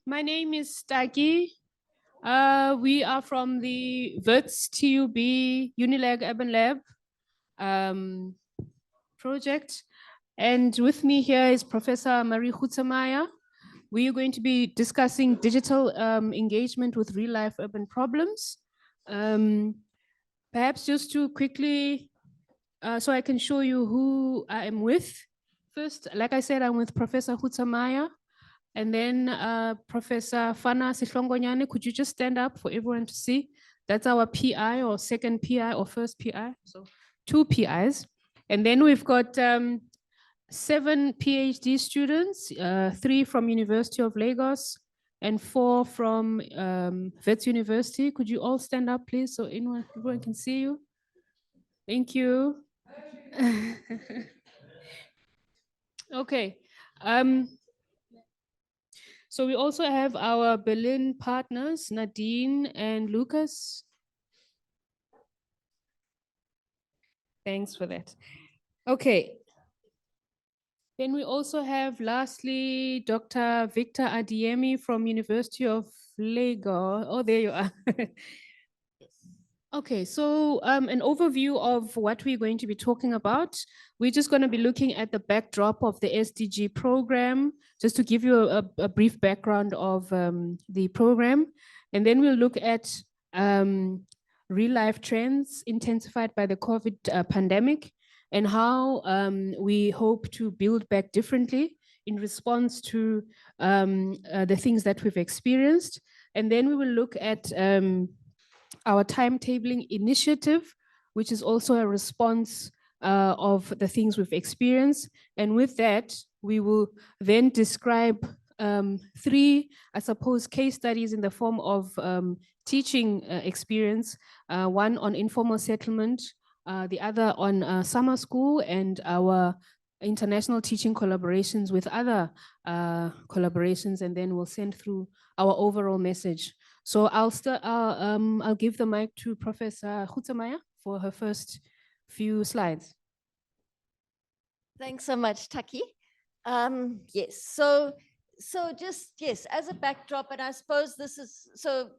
My name is Taki. We are from the Wits-TUB-UNILAG Urban Lab project. And with me here is Professor Marie Huchzermeyer. We are going to be discussing digital engagement with real-life urban problems. Perhaps just to quickly, so I can show you who I am with. First, like I said, I'm with Professor Huchzermeyer. And then Professor Fana Sihlongonyane, could you just stand up for everyone to see? That's our PI or second PI or first PI. So 2 PIs. And then we've got 7 PhD students, 3 from University of Lagos and 4 from Wits University. Could you all stand up, please, so everyone can see you? Thank you. Okay. So we also have our Berlin partners, Nadine and Lucas. Thanks for that. Okay. Then we also have, lastly, Dr. Victor Adiemi from University of Lagos. Oh, there you are. Okay, so an overview of what we're going to be talking about. We're just going to be looking at the backdrop of the SDG program, just to give you a brief background of the program. And then we'll look at real life trends intensified by the COVID pandemic and how we hope to build back differently in response to the things that we've experienced. And then we will look at our timetabling initiative, which is also a response of the things we've experienced. And with that, we will then describe 3, I suppose, case studies in the form of teaching experience, one on informal settlement, the other on summer school, and our international teaching collaborations with other collaborations, and then we'll send through our overall message. So I'll give the mic to Professor Huchzermeyer for her first few slides. Thanks so much, Taki. Yes, so just, yes, as a backdrop, and I suppose this is, so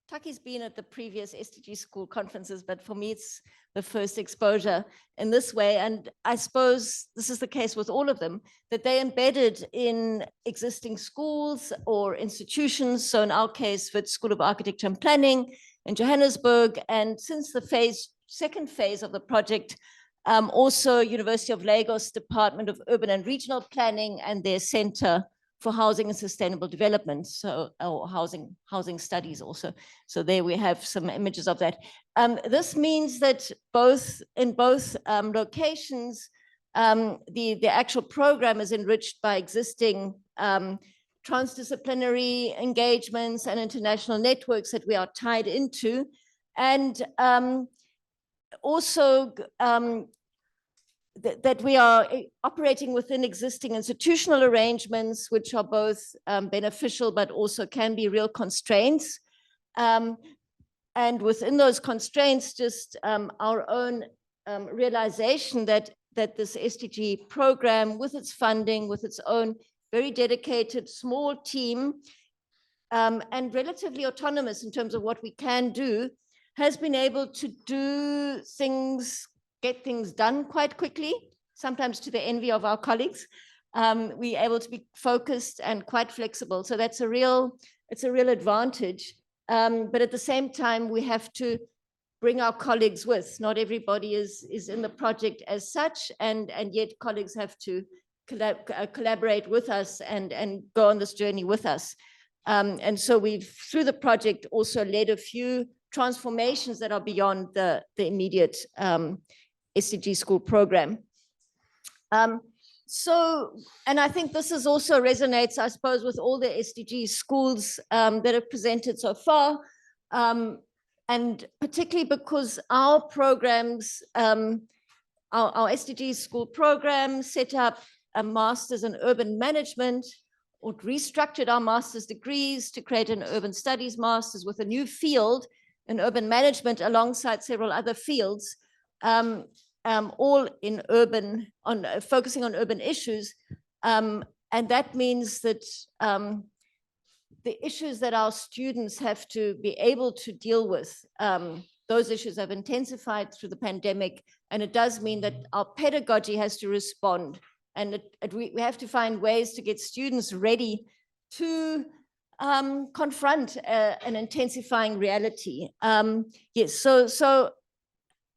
Taki's been at the previous SDG school conferences, but for me, it's the first exposure in this way. And I suppose this is the case with all of them, that they embedded in existing schools or institutions. So in our case, with School of Architecture and Planning in Johannesburg. And since the second phase of the project, also University of Lagos Department of Urban and Regional Planning and their Center for Housing and Sustainable Development, so or housing studies also. So there we have some images of that. This means that in both locations, the actual program is enriched by existing transdisciplinary engagements and international networks that we are tied into, and also that we are operating within existing institutional arrangements, which are both beneficial, but also can be real constraints. And within those constraints, just our own realization that this SDG program, with its funding, with its own very dedicated small team, and relatively autonomous in terms of what we can do, has been able to do things, get things done quite quickly, sometimes to the envy of our colleagues. We're able to be focused and quite flexible. So that's it's a real advantage. But at the same time, we have to bring our colleagues with. Not everybody is in the project as such, and yet colleagues have to collaborate with us and go on this journey with us. And so we've, through the project, also led a few transformations that are beyond the immediate SDG school program. So, and I think this is also resonates, I suppose, with all the SDG schools that have presented so far, and particularly because our programs, our SDG school program set up a master's in urban management, or restructured our master's degrees to create an urban studies master's with a new field in urban management alongside several other fields, all in urban, focusing on urban issues. And that means that the issues that our students have to be able to deal with, those issues have intensified through the pandemic, and it does mean that our pedagogy has to respond, and we have to find ways to get students ready to confront an intensifying reality. Yes, so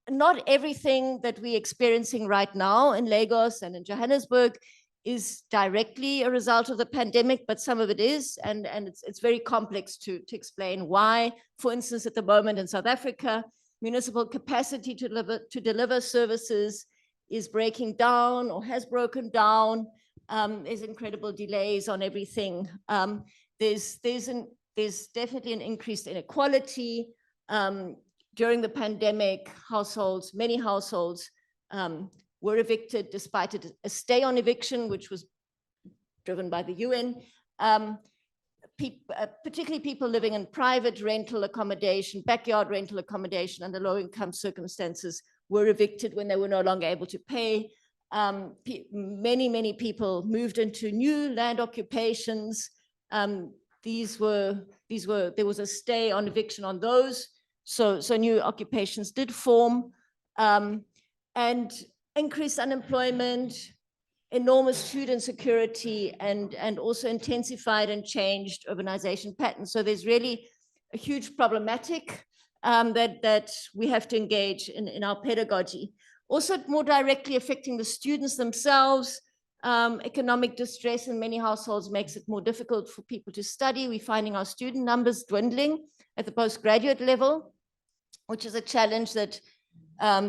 not everything that we're experiencing right now in Lagos and in Johannesburg is directly a result of the pandemic, but some of it is, and it's very complex to explain why. For instance, at the moment in South Africa, municipal capacity to deliver services is breaking down or has broken down. There's incredible delays on everything. There's definitely an increased inequality. During the pandemic, many households were evicted despite a stay on eviction, which was driven by the UN. Particularly people living in private rental accommodation, backyard rental accommodation under low income circumstances were evicted when they were no longer able to pay. Many people moved into new land occupations. There was a stay on eviction on those. So new occupations did form, and increased unemployment, enormous food insecurity, and also intensified and changed urbanization patterns. So there's really a huge problematic that we have to engage in our pedagogy. Also more directly affecting the students themselves. Economic distress in many households makes it more difficult for people to study. We're finding our student numbers dwindling at the postgraduate level, which is a challenge that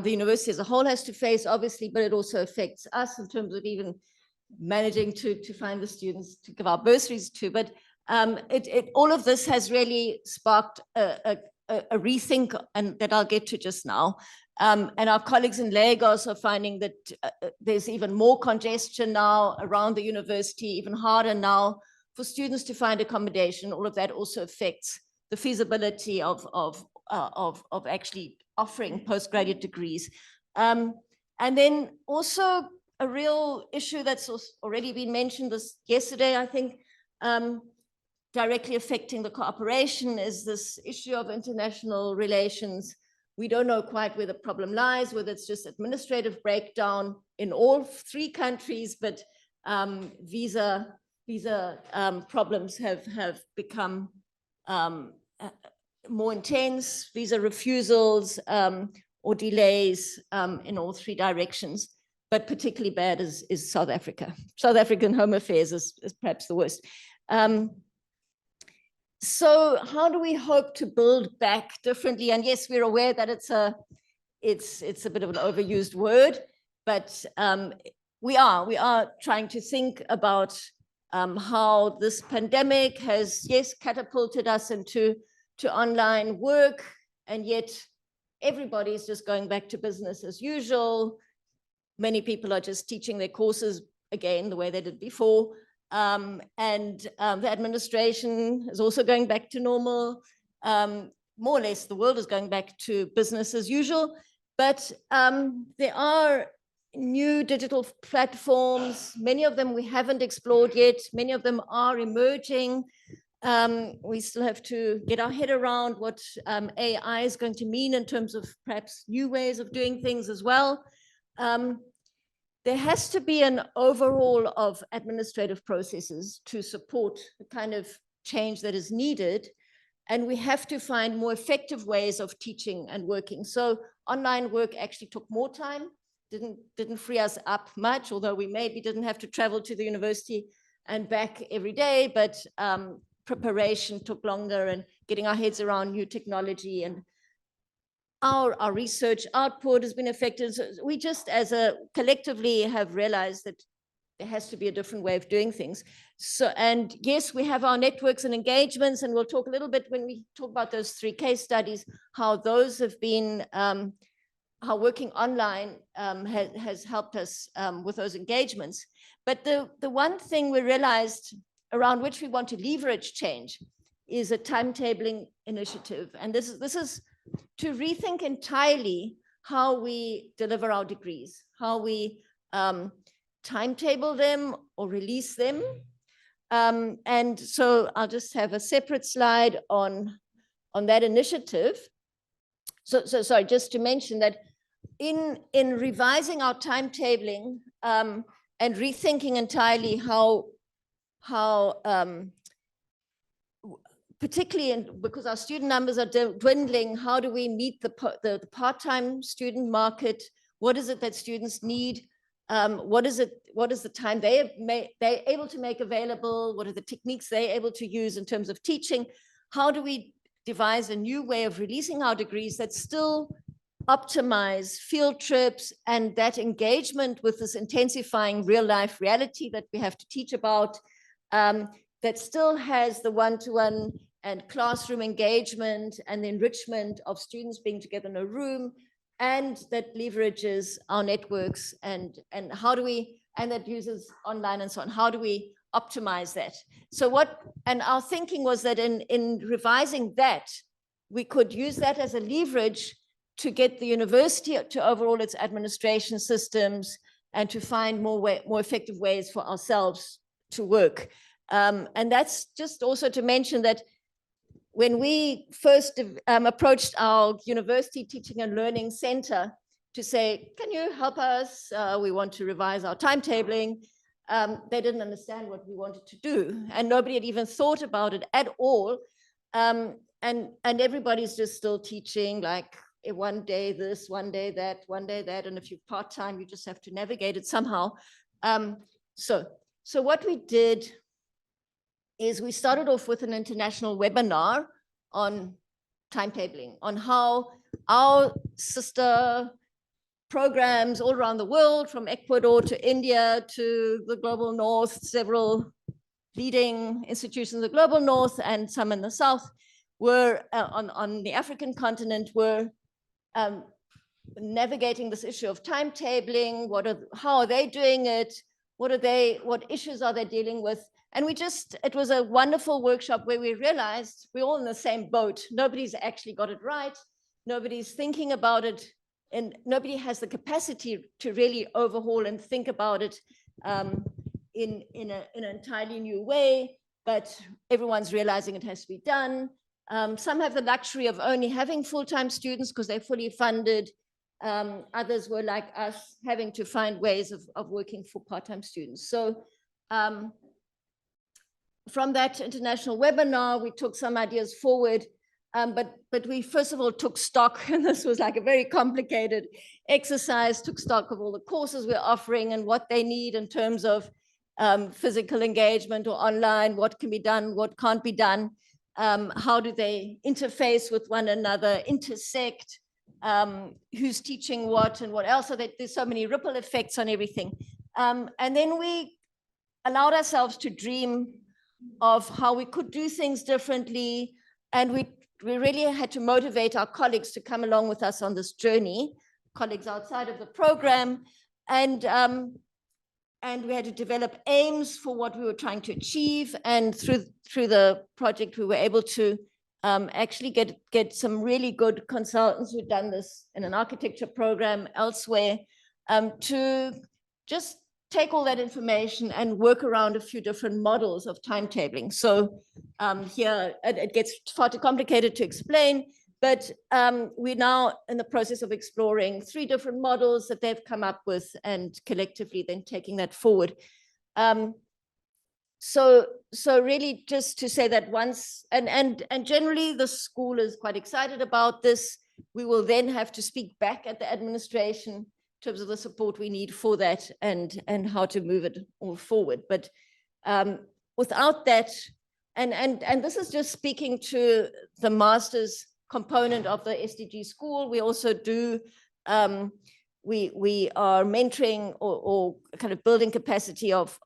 the university as a whole has to face, obviously, but it also affects us in terms of even managing to find the students to give our bursaries to. But all of this has really sparked a rethink, and that I'll get to just now. And our colleagues in Lagos are finding that there's even more congestion now around the university, even harder now for students to find accommodation. All of that also affects the feasibility of actually offering postgraduate degrees. And then also a real issue that's already been mentioned yesterday, I think, directly affecting the cooperation is this issue of international relations. We don't know quite where the problem lies, whether it's just administrative breakdown in all three countries, but visa problems have become more intense, visa refusals or delays in all three directions, but particularly bad is South Africa. South African Home Affairs is perhaps the worst. So how do we hope to build back differently? And yes, we're aware that it's a bit of an overused word, but we are trying to think about how this pandemic has, yes, catapulted us into online work, and yet everybody's just going back to business as usual. Many people are just teaching their courses again the way they did before. The administration is also going back to normal. More or less, the world is going back to business as usual. But there are new digital platforms. Many of them we haven't explored yet. Many of them are emerging. We still have to get our head around what AI is going to mean in terms of perhaps new ways of doing things as well. There has to be an overhaul of administrative processes to support the kind of change that is needed. And we have to find more effective ways of teaching and working. So online work actually took more time, didn't free us up much, although we maybe didn't have to travel to the university and back every day, but preparation took longer, and getting our heads around new technology, and our research output has been affected. So we just collectively have realized that there has to be a different way of doing things. So, and yes, we have our networks and engagements, and we'll talk a little bit when we talk about those 3 case studies, how those have been, how working online has helped us with those engagements. But the one thing we realized around which we want to leverage change is a timetabling initiative. And this is to rethink entirely how we deliver our degrees, how we timetable them or release them. And so I'll just have a separate slide on that initiative. So sorry, just to mention that in revising our timetabling and rethinking entirely how particularly because our student numbers are dwindling, how do we meet the part-time student market? What is it that students need? What is the time they're able to make available? What are the techniques they're able to use in terms of teaching? How do we devise a new way of releasing our degrees that still optimize field trips and that engagement with this intensifying real life reality that we have to teach about, that still has the one-to-one and classroom engagement and the enrichment of students being together in a room, and that leverages our networks and how do we, and that uses online and so on. How do we optimize that? So and our thinking was that in revising that, we could use that as a leverage to get the university to overhaul its administration systems and to find more effective ways for ourselves to work. And that's just also to mention that when we first approached our University Teaching and Learning Center to say, can you help us? We want to revise our timetabling. They didn't understand what we wanted to do, and nobody had even thought about it at all. And everybody's just still teaching like one day this, one day that, one day that, and if you're part-time, you just have to navigate it somehow. So what we did is we started off with an international webinar on timetabling, on how our sister programs all around the world, from Ecuador to India to the global north, several leading institutions in the global north and some in the south, were on the African continent, were navigating this issue of timetabling. How are they doing it? What issues are they dealing with? And it was a wonderful workshop where we realized we're all in the same boat. Nobody's actually got it right. Nobody's thinking about it, and nobody has the capacity to really overhaul and think about it in an entirely new way, but everyone's realizing it has to be done. Some have the luxury of only having full-time students because they're fully funded. Others were like us, having to find ways of working for part-time students. So from that international webinar, we took some ideas forward, but we first of all took stock, and this was like a very complicated exercise, took stock of all the courses we're offering and what they need in terms of physical engagement or online, what can be done, what can't be done, how do they interface with one another, intersect, who's teaching what and what else. So that there's so many ripple effects on everything. And then we allowed ourselves to dream of how we could do things differently. And we really had to motivate our colleagues to come along with us on this journey, colleagues outside of the program. And we had to develop aims for what we were trying to achieve. And through the project, we were able to actually get some really good consultants who'd done this in an architecture program elsewhere, to just take all that information and work around a few different models of timetabling. So here it gets far too complicated to explain, but we're now in the process of exploring 3 different models that they've come up with and collectively then taking that forward. So really just to say that once, and generally the school is quite excited about this, we will then have to speak back at the administration in terms of the support we need for that and how to move it all forward. But without that, and this is just speaking to the master's component of the SDG school, we also do, we are mentoring or kind of building capacity of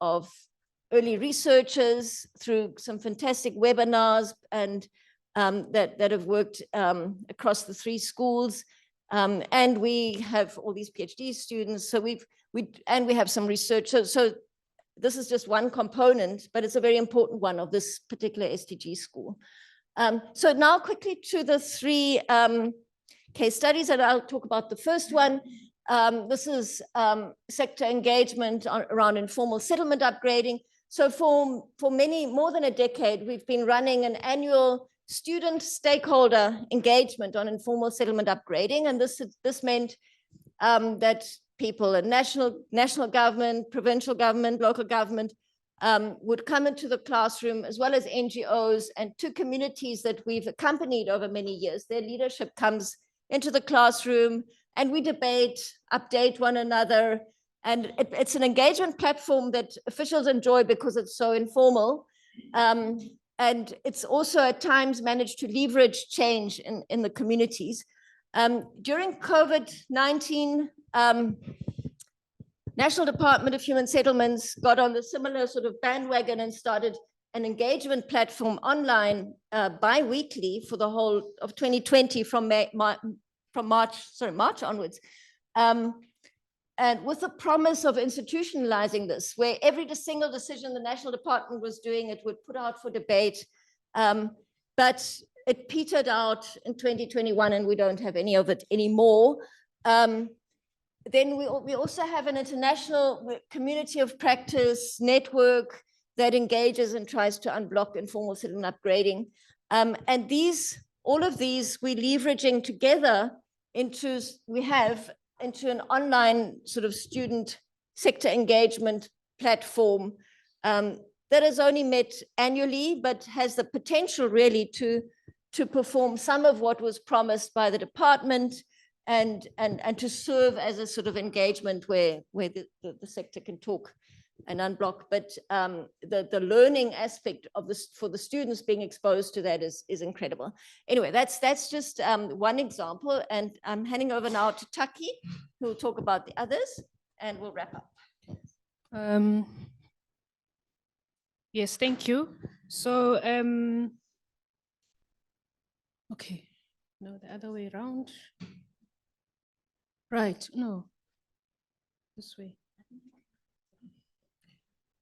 early researchers through some fantastic webinars and that have worked across the 3 schools. And we have all these PhD students. So we have some research. So this is just one component, but it's a very important one of this particular SDG school. So now quickly to the 3 case studies, and I'll talk about the first one. This is sector engagement around informal settlement upgrading. So for more than a decade, we've been running an annual student stakeholder engagement on informal settlement upgrading. And this meant that people in national government, provincial government, local government would come into the classroom, as well as NGOs and two communities that we've accompanied over many years. Their leadership comes into the classroom and we debate, update one another. And it's an engagement platform that officials enjoy because it's so informal. And it's also at times managed to leverage change in the communities. During COVID-19, National Department of Human Settlements got on the similar sort of bandwagon and started an engagement platform online bi-weekly for the whole of 2020 from March onwards. And with the promise of institutionalizing this, where every single decision the National Department was doing, it would put out for debate. But it petered out in 2021 and we don't have any of it anymore. Then we also have an international community of practice network that engages and tries to unblock informal settlement upgrading. And all of these we're leveraging together into an online sort of student sector engagement platform that is only met annually, but has the potential really to perform some of what was promised by the department and to serve as a sort of engagement where the sector can talk and unblock. But the learning aspect of this for the students being exposed to that is incredible. Anyway, that's just one example, and I'm handing over now to Taki, who will talk about the others, and we'll wrap up. Yes, thank you. So, okay, no, the other way around. Right, no, this way.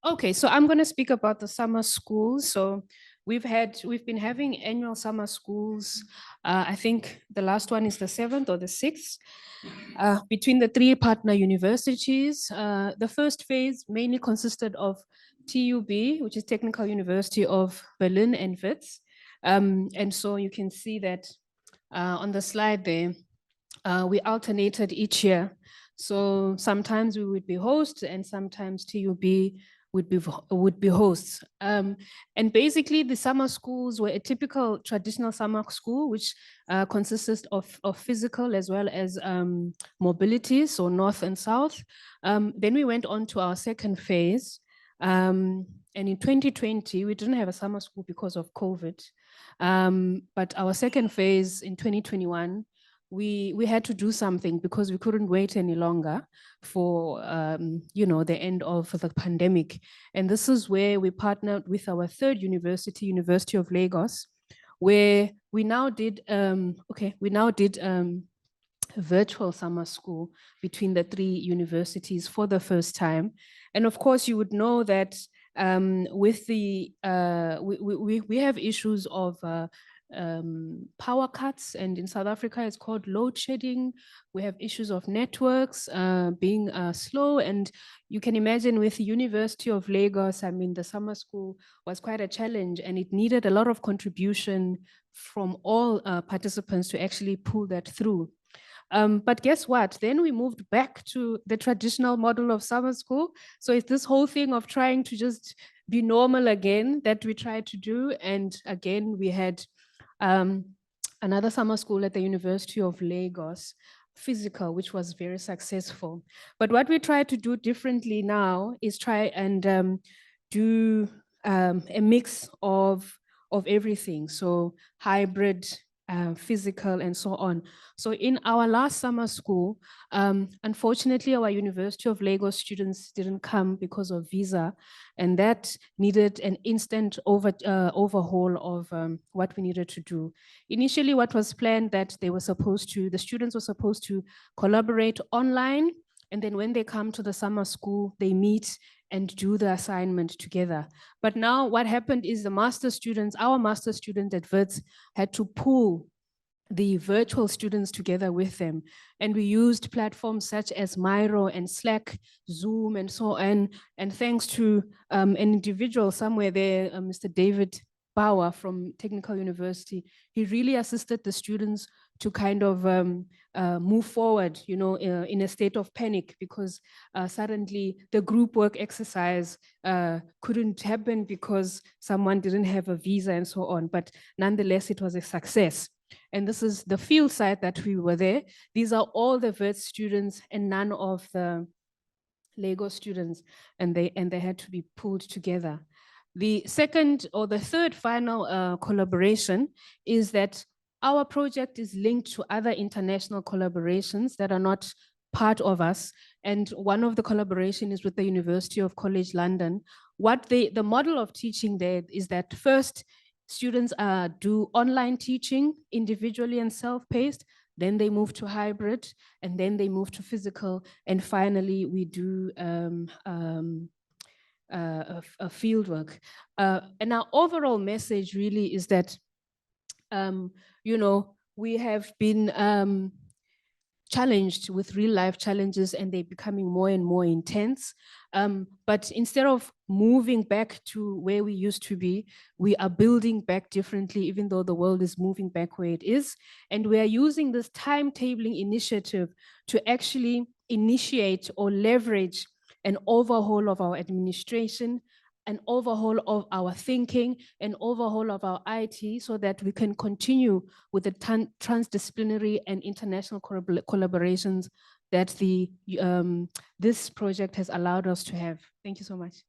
Okay, so I'm going to speak about the summer schools. So we've been having annual summer schools. I think the last one is the 7th or the 6th, between the 3 partner universities. The first phase mainly consisted of TUB, which is Technical University of Berlin, and Wits. And so you can see that on the slide there, we alternated each year. So sometimes we would be hosts and sometimes TUB would be hosts. And basically the summer schools were a typical traditional summer school, which consisted of physical as well as mobility, so north and south. Then we went on to our second phase. And in 2020, we didn't have a summer school because of COVID. But our second phase in 2021, we had to do something because we couldn't wait any longer for the end of the pandemic. And this is where we partnered with our third university, University of Lagos, where we now did virtual summer school between the 3 universities for the first time. And of course, you would know that with the we have issues of power cuts, and in South Africa it's called load shedding. We have issues of networks being slow, and you can imagine with the University of Lagos, I mean, the summer school was quite a challenge and it needed a lot of contribution from all participants to actually pull that through. But guess what? Then we moved back to the traditional model of summer school. So it's this whole thing of trying to just be normal again that we tried to do. And again, we had another summer school at the University of Lagos, physical, which was very successful. But what we try to do differently now is try and do a mix of everything. So hybrid, physical, and so on. So in our last summer school, unfortunately, our University of Lagos students didn't come because of visa, and that needed an instant overhaul of what we needed to do. Initially, what was planned that the students were supposed to collaborate online, and then when they come to the summer school, they meet and do the assignment together. But now what happened is our master students at Wits had to pull the virtual students together with them. And we used platforms such as Miro and Slack, Zoom, and so on. And thanks to an individual somewhere there, Mr. David Bauer from Technical University, he really assisted the students to kind of move forward, you know, in a state of panic, because suddenly the group work exercise couldn't happen because someone didn't have a visa and so on. But nonetheless, it was a success. And this is the field site that we were there. These are all the Wits students and none of the Lego students, and they had to be pulled together. The second or the third final collaboration is that our project is linked to other international collaborations that are not part of us. And one of the collaboration is with the University of College London. What the model of teaching there is that first, students do online teaching individually and self-paced, then they move to hybrid, and then they move to physical, and finally we do a field work. And our overall message really is that, you know, we have been challenged with real life challenges, and they're becoming more and more intense. But instead of moving back to where we used to be, we are building back differently, even though the world is moving back where it is. And we are using this timetabling initiative to actually initiate or leverage an overhaul of our administration, an overhaul of our thinking, an overhaul of our IT, so that we can continue with the transdisciplinary and international collaborations that this project has allowed us to have. Thank you so much.